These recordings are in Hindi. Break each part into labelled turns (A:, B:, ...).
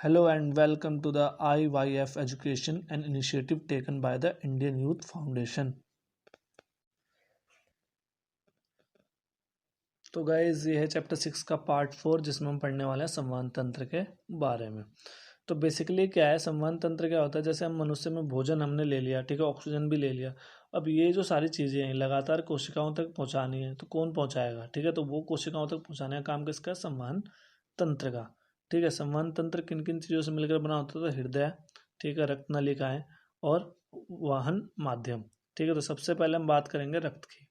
A: Hello and welcome to the IYF Education, an initiative taken by the Indian Youth Foundation. तो गाइज ये है चैप्टर 6 का पार्ट 4 जिसमें हम पढ़ने वाले हैं संवहन तंत्र के बारे में। तो बेसिकली क्या है संवहन तंत्र, क्या होता है? जैसे हम मनुष्य में भोजन हमने ले लिया, ठीक है, ऑक्सीजन भी ले लिया। अब ये जो सारी चीज़ें हैं लगातार कोशिकाओं तक पहुंचानी है, तो कौन पहुंचाएगा? ठीक है, तो वो कोशिकाओं तक पहुंचाने का काम किसका? संवहन तंत्र का। ठीक है, संवहन तंत्र किन किन चीज़ों से मिलकर बना होता है? तो हृदय, ठीक है, रक्त नलिकाएं और वाहन माध्यम। ठीक है, तो सबसे पहले हम बात करेंगे रक्त की।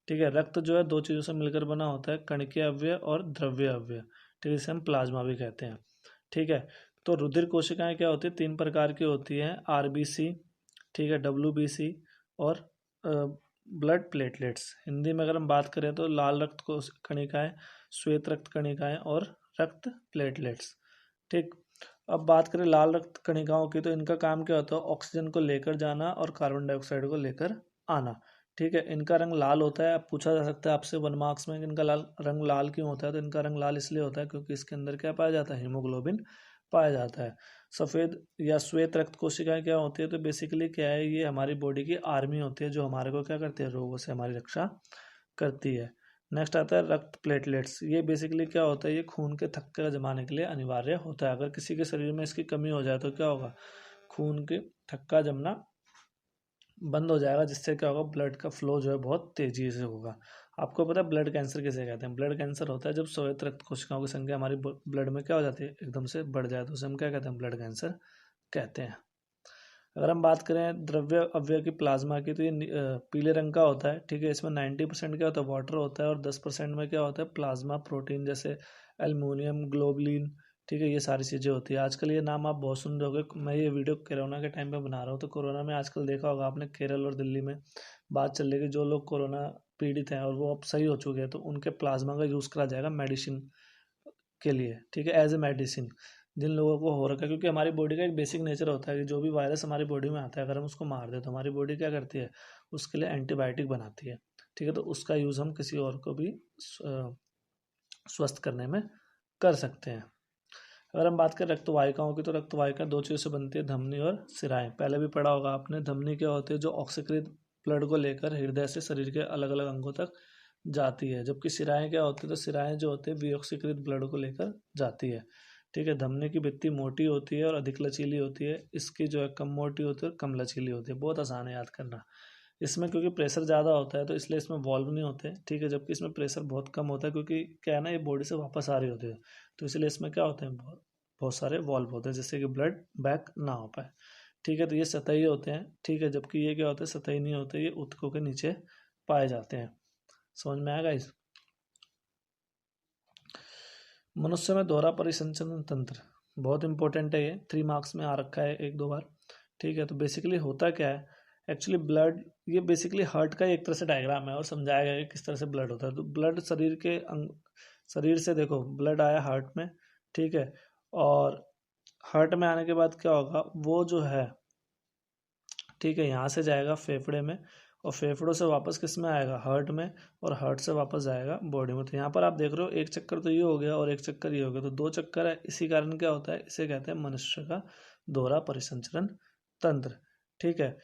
A: ठीक है, रक्त जो है दो चीज़ों से मिलकर बना होता है, कणकीय अवयव और द्रव्य अवयव। ठीक है, इसे हम प्लाज्मा भी कहते हैं। ठीक है, तो रुधिर कोशिकाएं क्या होती है? 3 प्रकार की होती हैं, आरबीसी, ठीक है, डब्ल्यूबीसी और ब्लड प्लेटलेट्स। हिंदी में अगर हम बात करें तो लाल रक्त कणिकाएं, श्वेत रक्त कणिकाएं और रक्त प्लेटलेट्स। ठीक, अब बात करें लाल रक्त कणिकाओं की, तो इनका काम क्या होता है? ऑक्सीजन को लेकर जाना और कार्बन डाइऑक्साइड को लेकर आना। ठीक है, इनका रंग लाल होता है। अब पूछा जा सकता है आपसे 1 मार्क्स में कि इनका रंग लाल क्यों होता है? तो इनका रंग लाल इसलिए होता है क्योंकि इसके अंदर क्या पाया जाता है? हीमोग्लोबिन पाया जाता है। सफ़ेद या श्वेत रक्त कोशिकाएं क्या होती है? तो बेसिकली क्या है, ये हमारी बॉडी की आर्मी होती है जो हमारे को क्या करती है? रोगों से हमारी रक्षा करती है। नेक्स्ट आता है रक्त प्लेटलेट्स। ये बेसिकली क्या होता है? ये खून के थक्के जमाने के लिए अनिवार्य होता है। अगर किसी के शरीर में इसकी कमी हो जाए तो क्या होगा? खून के थक्का जमना बंद हो जाएगा, जिससे क्या होगा? ब्लड का फ्लो जो है बहुत तेजी से होगा। आपको पता है ब्लड कैंसर किसे कहते हैं? ब्लड कैंसर होता है जब श्वेत रक्त कोशिकाओं की संख्या हमारी ब्लड में क्या हो जाती है? एकदम से बढ़ जाए, तो उसे हम क्या कहते हैं? ब्लड कैंसर कहते हैं। अगर हम बात करें द्रव्य अवयव की, प्लाज्मा की, तो ये पीले रंग का होता है। ठीक है, इसमें 90% क्या होता है? वाटर होता है और 10% में क्या होता है? प्लाज्मा प्रोटीन, जैसे एल्यूमिनियम, ग्लोबुलिन। ठीक है, ये सारी चीज़ें होती है। आजकल ये नाम आप बहुत सुन रहे होंगे। मैं ये वीडियो कोरोना के टाइम पे बना रहा हूँ, तो कोरोना में आजकल देखा होगा आपने, केरल और दिल्ली में बात चल रही है कि जो लोग कोरोना पीड़ित हैं और वो अब सही हो चुके हैं, तो उनके प्लाज्मा का यूज़ करा जाएगा मेडिसिन के लिए। ठीक है, एज ए मेडिसिन जिन लोगों को हो रखा है, क्योंकि हमारी बॉडी का एक बेसिक नेचर होता है कि जो भी वायरस हमारी बॉडी में आता है, अगर हम उसको मार दें तो हमारी बॉडी क्या करती है? उसके लिए एंटीबायोटिक बनाती है। ठीक है, तो उसका यूज़ हम किसी और को भी स्वस्थ करने में कर सकते हैं। अगर हम बात करें रक्त वाहिकाओं की, तो रक्त वाहिका दो चीज़ों से बनती है, धमनी और सिराएं। पहले भी पढ़ा होगा आपने। धमनी क्या होती है? जो ऑक्सीकृत ब्लड को लेकर हृदय से शरीर के अलग अलग अंगों तक जाती है। जबकि सिराएं क्या होती है? तो सिराएं जो होती है विऑक्सीकृत ब्लड को लेकर जाती है। ठीक है, धमनी की भित्ति मोटी होती है और अधिक लचीली होती है। इसकी जो है कम मोटी होती है और कम लचीली होती है। बहुत आसान है याद करना। इसमें क्योंकि प्रेशर ज़्यादा होता है तो इसलिए इसमें वॉल्व नहीं होते। ठीक है, जबकि इसमें प्रेशर बहुत कम होता है, क्योंकि क्या है ना, ये बॉडी से वापस आ रही होती है, तो इसलिए इसमें क्या होते हैं? बहुत सारे वॉल्व होते हैं जिससे कि ब्लड बैक ना हो पाए। ठीक है, तो ये सतही होते हैं। ठीक है, जबकि ये क्या होते हैं? सतही नहीं होते, ये ऊतकों के नीचे पाए जाते हैं। समझ में आएगा इस? मनुष्य में दोहरा परिसंचरण तंत्र बहुत इंपॉर्टेंट है। ये 3 मार्क्स में आ रखा है 1-2 बार। ठीक है, तो बेसिकली होता क्या है? एक्चुअली ब्लड, ये बेसिकली हार्ट का एक तरह से डायग्राम है और समझाया गया है कि किस तरह से ब्लड होता है। तो ब्लड शरीर के शरीर से देखो, ब्लड आया हार्ट में। ठीक है, और हार्ट में आने के बाद क्या होगा? वो जो है, ठीक है, यहाँ से जाएगा फेफड़े में और फेफड़ों से वापस किस में आएगा? हार्ट में, और हार्ट से वापस जाएगा बॉडी में। तो यहाँ पर आप देख रहे हो एक चक्कर तो ये हो गया और एक चक्कर ये हो गया, तो 2 चक्कर है। इसी कारण क्या होता है? इसे कहते हैं मनुष्य का दोहरा परिसंचरण तंत्र। ठीक है,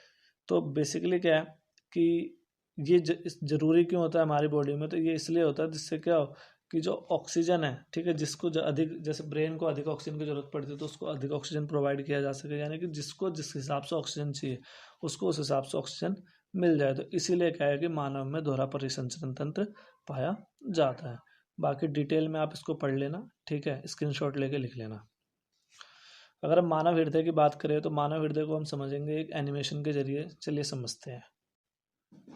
A: तो बेसिकली क्या है कि ये जरूरी क्यों होता है हमारी बॉडी में? तो ये इसलिए होता है जिससे क्या हो कि जो ऑक्सीजन है, ठीक है, जिसको अधिक, जैसे ब्रेन को अधिक ऑक्सीजन की जरूरत पड़ती है, तो उसको अधिक ऑक्सीजन प्रोवाइड किया जा सके, यानी कि जिसको जिस हिसाब से ऑक्सीजन चाहिए उसको उस हिसाब से ऑक्सीजन मिल जाए। तो इसीलिए क्या है कि मानव में दोहरा परिसंचरण तंत्र पाया जाता है। बाकी डिटेल में आप इसको पढ़ लेना। ठीक है, स्क्रीनशॉट लेके लिख लेना। अगर हम मानव हृदय की बात करें तो मानव हृदय को हम समझेंगे एक एनिमेशन के जरिए। चलिए समझते हैं।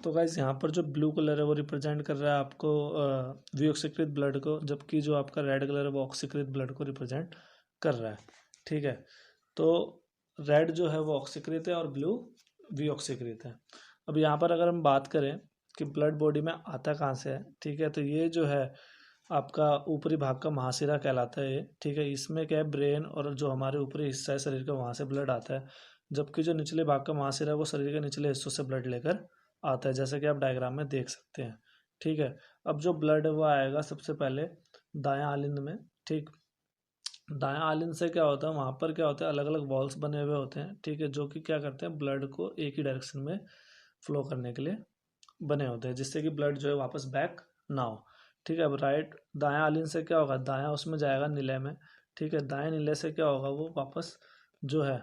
A: तो गाइज यहाँ पर जो ब्लू कलर है वो रिप्रेजेंट कर रहा है आपको विऑक्सीकृत ब्लड को, जबकि जो आपका रेड कलर है वो ऑक्सीकृत ब्लड को रिप्रेजेंट कर रहा है। ठीक है, तो रेड जो है वो ऑक्सीकृत है और ब्लू विऑक्सीकृत है। अब यहाँ पर अगर हम बात करें कि ब्लड बॉडी में आता कहाँ से है, ठीक है, तो ये जो है आपका ऊपरी भाग का महाशिरा कहलाता है ये। ठीक है, इसमें क्या है? ब्रेन और जो हमारे ऊपरी हिस्सा है शरीर का, वहाँ से ब्लड आता है। जबकि जो निचले भाग का महाशिरा है वो शरीर के निचले हिस्सों से ब्लड लेकर आता है, जैसे कि आप डायग्राम में देख सकते हैं। ठीक है, अब जो ब्लड है वो आएगा सबसे पहले दायां आलिंद में। ठीक, दायां आलिन से क्या होता है, वहाँ पर क्या होता है, अलग अलग वॉल्स बने हुए होते हैं, ठीक है, जो कि क्या करते हैं, ब्लड को एक ही डायरेक्शन में फ्लो करने के लिए बने होते हैं, जिससे कि ब्लड जो है वापस बैक ना हो। ठीक है, अब दायां आलिन से क्या होगा, दायां उसमें जाएगा नीले में, ठीक है, दाएं नीले से क्या होगा, वो वापस जो है,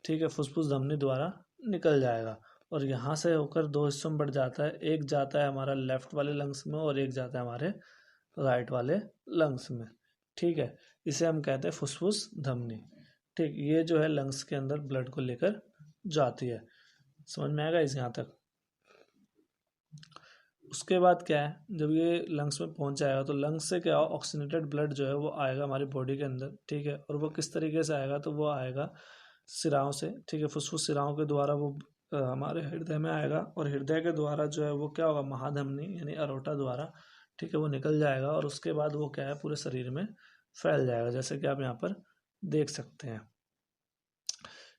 A: ठीक है, फुफ्फुस धमनी द्वारा निकल जाएगा, और यहाँ से होकर दो हिस्सों में बढ़ जाता है, एक जाता है हमारा लेफ्ट वाले लंग्स में और एक जाता है हमारे राइट वाले लंग्स में। ठीक है, इसे हम कहते हैं फुफ्फुस धमनी। ठीक, ये जो है लंग्स के अंदर ब्लड को लेकर जाती है। समझ में आएगा इस यहाँ तक। उसके बाद क्या है, जब ये लंग्स में पहुंच जाएगा तो लंग्स से क्या ऑक्सीजनेटेड ब्लड जो है वो आएगा हमारी बॉडी के अंदर। ठीक है, और वो किस तरीके से आएगा, तो वो आएगा सिराओं से। ठीक है, फुफ्फुस सिराओं के द्वारा वो हमारे हृदय में आएगा, और हृदय के द्वारा जो है वो क्या होगा, महाधमनी यानी अरोटा द्वारा, ठीक है, वो निकल जाएगा, और उसके बाद वो क्या है, पूरे शरीर में फैल जाएगा, जैसे कि आप यहाँ पर देख सकते हैं।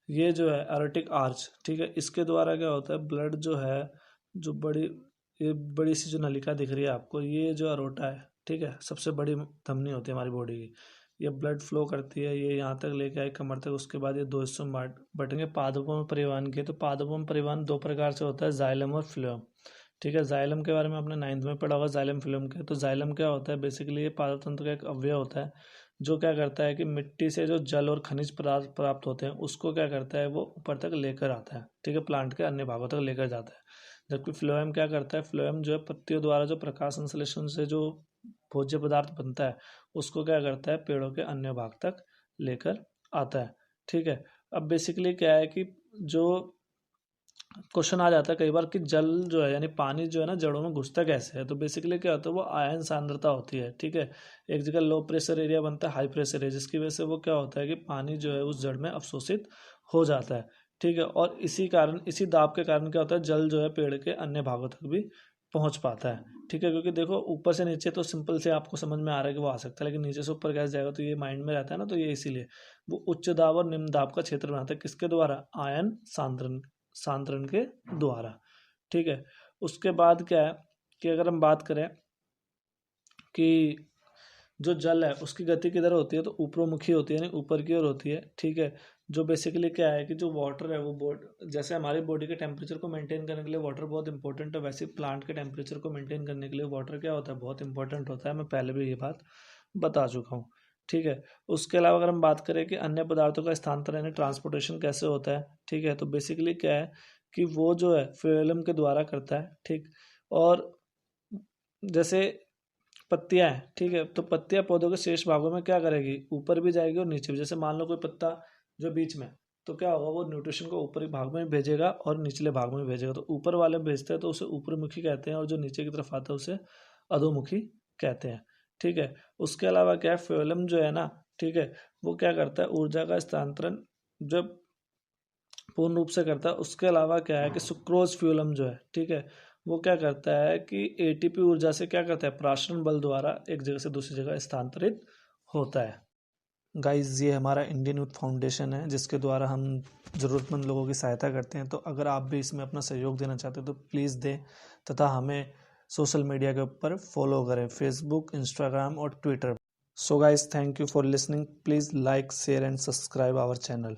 A: ये जो है एरोटिक आर्च, ठीक है, इसके द्वारा क्या होता है, ब्लड जो है, जो ये बड़ी सी जो नलिका दिख रही है आपको, ये जो अरोटा है, ठीक है, सबसे बड़ी धमनी होती है हमारी बॉडी की। ये ब्लड फ्लो करती है, ये यहाँ तक लेके आई कमर तक, उसके बाद ये दो हिस्सों में बटेंगे पादपों में परिवहन के। तो पादपों में परिवहन दो प्रकार से होता है, जाइलम और फ्लोएम। ठीक है, जाइलम के बारे में आपने 9th में पढ़ा होगा, जाइलम फ्लोएम के। तो जाइलम क्या होता है, बेसिकली ये पादप तंत्र का एक अवयव होता है, जो क्या करता है कि मिट्टी से जो जल और खनिज पदार्थ प्राप्त होते हैं उसको क्या करता है, वो ऊपर तक लेकर आता है। ठीक है, प्लांट के अन्य भागों तक लेकर जाता है। जबकि फ्लोएम क्या करता है, फ्लोएम जो है पत्तियों द्वारा जो प्रकाश संश्लेषण से जो भोज्य पदार्थ बनता है उसको क्या करता है, पेड़ों के अन्य भाग तक लेकर आता है। ठीक है, अब बेसिकली क्या है कि जो क्वेश्चन आ जाता है कई बार कि जल जो है यानी पानी जो है ना जड़ों में घुसता कैसे है, तो बेसिकली क्या होता है, वो आयन सांद्रता होती है। ठीक है, एक जगह लो प्रेशर एरिया बनता है, हाई प्रेशर एरिया, जिसकी वजह से वो क्या होता है कि पानी जो है उस जड़ में अवशोषित हो जाता है। ठीक है, और इसी दाब के कारण क्या होता है, जल जो है पेड़ के अन्य भागों तक भी पहुंच पाता है। ठीक है, क्योंकि देखो ऊपर से नीचे तो सिंपल से आपको समझ में आ रहा है कि वो आ सकता है, लेकिन नीचे से ऊपर कैसे जाएगा, तो ये माइंड में रहता है ना, तो ये इसीलिए वो उच्च दाब और निम्न दाब का क्षेत्र बनाता है, किसके द्वारा, आयन सांद्रण के द्वारा। ठीक है, उसके बाद क्या है कि अगर हम बात करें कि जो जल है उसकी गति किधर होती है, तो ऊपरमुखी होती है, यानी ऊपर की ओर होती है। ठीक है, जो बेसिकली क्या है कि जो वाटर है वो जैसे हमारी बॉडी के टेम्परेचर को मेंटेन करने के लिए वाटर बहुत इंपॉर्टेंट है, वैसे प्लांट के टेम्परेचर को मेंटेन करने के लिए वाटर क्या होता है, बहुत इंपॉर्टेंट होता है। मैं पहले भी ये बात बता चुका हूँ। ठीक है, उसके अलावा अगर हम बात करें कि अन्य पदार्थों का स्थानांतरण यानी ट्रांसपोर्टेशन कैसे होता है, ठीक है, तो बेसिकली क्या है कि वो जो है फ्लोएम के द्वारा करता है। ठीक, और जैसे पत्तियां हैं, ठीक है, तो पत्तियां पौधों के शेष भागों में क्या करेगी, ऊपर भी जाएगी और नीचे भी। जैसे मान लो कोई पत्ता जो बीच में, तो क्या होगा, वो न्यूट्रिशन को ऊपरी भाग में भेजेगा और निचले भाग में भेजेगा। तो ऊपर वाले में भेजते हैं तो उसे ऊपरमुखी कहते हैं, और जो नीचे की तरफ आता है उसे अधोमुखी कहते हैं। ठीक है, उसके अलावा क्या है, फ्लोएम जो है ना, ठीक है, वो क्या करता है, ऊर्जा का स्थानांतरण जब पूर्ण रूप से करता है। उसके अलावा क्या है कि सुक्रोज फ्यूलम जो है, ठीक है, वो क्या करता है कि एटीपी ऊर्जा से क्या करता है, प्राशरण बल द्वारा एक जगह से दूसरी जगह स्थानांतरित होता है। गाइस, ये हमारा इंडियन यूथ फाउंडेशन है जिसके द्वारा हम ज़रूरतमंद लोगों की सहायता करते हैं। तो अगर आप भी इसमें अपना सहयोग देना चाहते हैं तो प्लीज़ दें, तथा हमें सोशल मीडिया के ऊपर फॉलो करें, फेसबुक, इंस्टाग्राम और Twitter. So guys, thank you for listening. Please like, share and subscribe our channel.